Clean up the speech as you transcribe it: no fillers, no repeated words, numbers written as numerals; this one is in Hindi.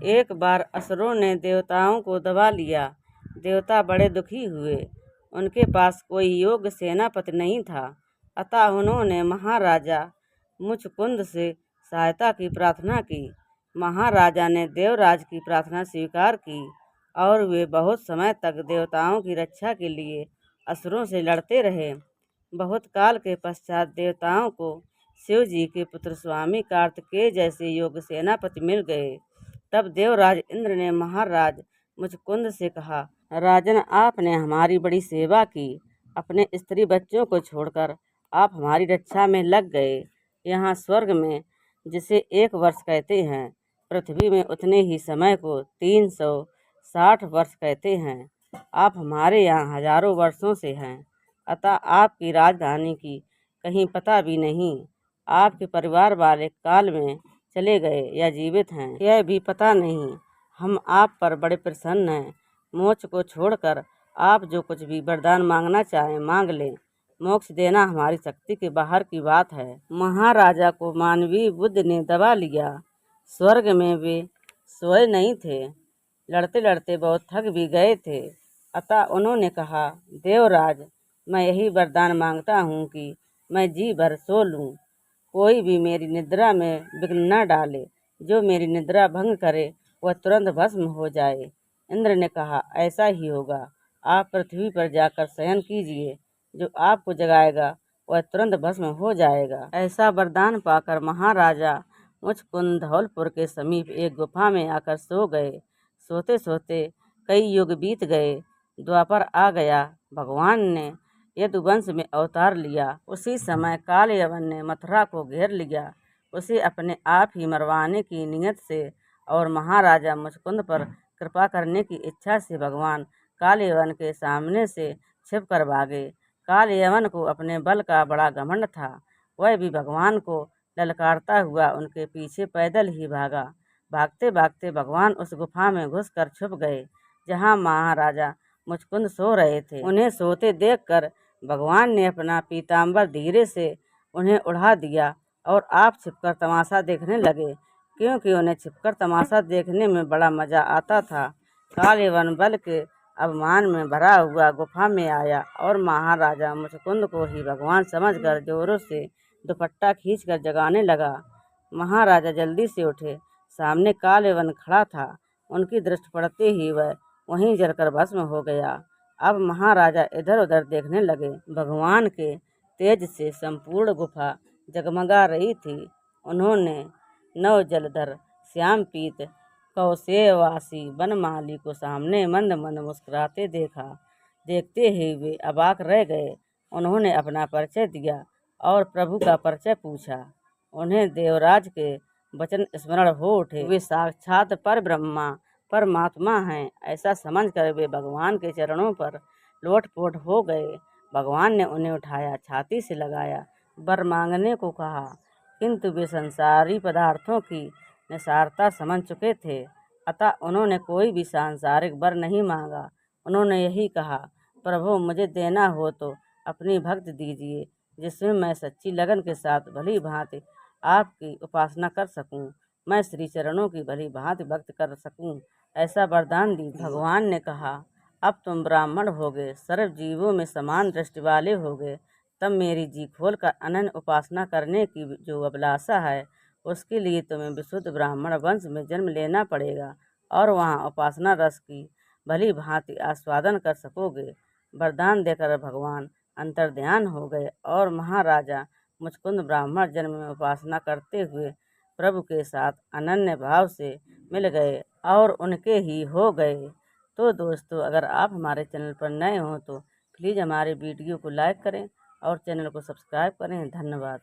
एक बार असुरों ने देवताओं को दबा लिया। देवता बड़े दुखी हुए। उनके पास कोई योग्य सेनापति नहीं था। अतः उन्होंने महाराजा मुचकुंद से सहायता की प्रार्थना की। महाराजा ने देवराज की प्रार्थना स्वीकार की और वे बहुत समय तक देवताओं की रक्षा के लिए असुरों से लड़ते रहे। बहुत काल के पश्चात देवताओं को शिव जी के पुत्र स्वामी कार्तिकेय जैसे योग्य सेनापति मिल गए। तब देवराज इंद्र ने महाराज मुचकुंद से कहा, राजन, आपने हमारी बड़ी सेवा की। अपने स्त्री बच्चों को छोड़कर आप हमारी रक्षा में लग गए। यहाँ स्वर्ग में जिसे 1 वर्ष कहते हैं, पृथ्वी में उतने ही समय को 360 वर्ष कहते हैं। आप हमारे यहाँ हजारों वर्षों से हैं। अतः आपकी राजधानी की कहीं पता भी नहीं। आपके परिवार वाले काल में चले गए या जीवित हैं, यह भी पता नहीं। हम आप पर बड़े प्रसन्न हैं। मोक्ष को छोड़कर आप जो कुछ भी वरदान मांगना चाहें मांग लें। मोक्ष देना हमारी शक्ति के बाहर की बात है। महाराजा को मानवीय बुद्धि ने दबा लिया। स्वर्ग में वे सोए नहीं थे। लड़ते लड़ते बहुत थक भी गए थे। अतः उन्होंने कहा, देवराज, मैं यही वरदान मांगता हूँ कि मैं जी भर सो लूँ। कोई भी मेरी निद्रा में विघ्न न डाले। जो मेरी निद्रा भंग करे वह तुरंत भस्म हो जाए। इंद्र ने कहा, ऐसा ही होगा। आप पृथ्वी पर जाकर शयन कीजिए। जो आपको जगाएगा वह तुरंत भस्म हो जाएगा। ऐसा वरदान पाकर महाराजा मुचकुंद धौलपुर के समीप एक गुफा में आकर सो गए। सोते सोते कई युग बीत गए। द्वापर आ गया। भगवान ने यदुवंश में अवतार लिया। उसी समय काल यवन ने मथुरा को घेर लिया। उसे अपने आप ही मरवाने की नीयत से और महाराजा मुचकुंद पर कृपा करने की इच्छा से भगवान काल यवन के सामने से छिप कर भागे। काल यवन को अपने बल का बड़ा घमंड था। वह भी भगवान को ललकारता हुआ उनके पीछे पैदल ही भागा। भागते भागते भगवान उस गुफा में घुसकर छुप गए जहाँ महाराजा मुचकुंद सो रहे थे। उन्हें सोते देखकर भगवान ने अपना पीताम्बर धीरे से उन्हें उड़ा दिया और आप छिपकर तमाशा देखने लगे, क्योंकि उन्हें छिपकर तमाशा देखने में बड़ा मजा आता था। काल यवन बल के अभिमान में भरा हुआ गुफा में आया और महाराजा मुचकुंद को ही भगवान समझकर जोरों से दुपट्टा खींचकर जगाने लगा। महाराजा जल्दी से उठे। सामने काल यवन खड़ा था। उनकी दृष्टि पड़ते ही वह वहीं जलकर भस्म हो गया। अब महाराजा इधर उधर देखने लगे। भगवान के तेज से संपूर्ण गुफा जगमगा रही थी। उन्होंने नव जलधर श्याम पीत कौशेयवासी बनमाली को सामने मंद मंद मुस्कुराते देखा। देखते ही वे अबाक रह गए। उन्होंने अपना परिचय दिया और प्रभु का परिचय पूछा। उन्हें देवराज के वचन स्मरण हो उठे। वे साक्षात परब्रह्मा परमात्मा हैं। ऐसा समझकर वे भगवान के चरणों पर लोटपोट हो गए। भगवान ने उन्हें उठाया, छाती से लगाया, वर मांगने को कहा, किंतु वे संसारी पदार्थों की निसारता समझ चुके थे। अतः उन्होंने कोई भी सांसारिक वर नहीं मांगा। उन्होंने यही कहा, प्रभु, मुझे देना हो तो अपनी भक्ति दीजिए, जिसमें मैं सच्ची लगन के साथ भली भांति आपकी उपासना कर सकूं। मैं श्री चरणों की भली भांति भक्ति कर सकूं, ऐसा वरदान दीजिए। भगवान ने कहा, अब तुम ब्राह्मण हो गए, सर्व जीवों में समान दृष्टि वाले हो गए। तब मेरी जी खोलकर अनन्य उपासना करने की जो अभिलाषा है, उसके लिए तुम्हें विशुद्ध ब्राह्मण वंश में जन्म लेना पड़ेगा और वहाँ उपासना रस की भली भांति आस्वादन कर सकोगे। वरदान देकर भगवान अंतर्ध्यान हो गए और महाराजा मुचकुंद ब्राह्मण जन्म में उपासना करते हुए प्रभु के साथ अनन्य भाव से मिल गए और उनके ही हो गए। तो दोस्तों, अगर आप हमारे चैनल पर नए हों तो प्लीज़ हमारे वीडियो को लाइक करें और चैनल को सब्सक्राइब करें। धन्यवाद।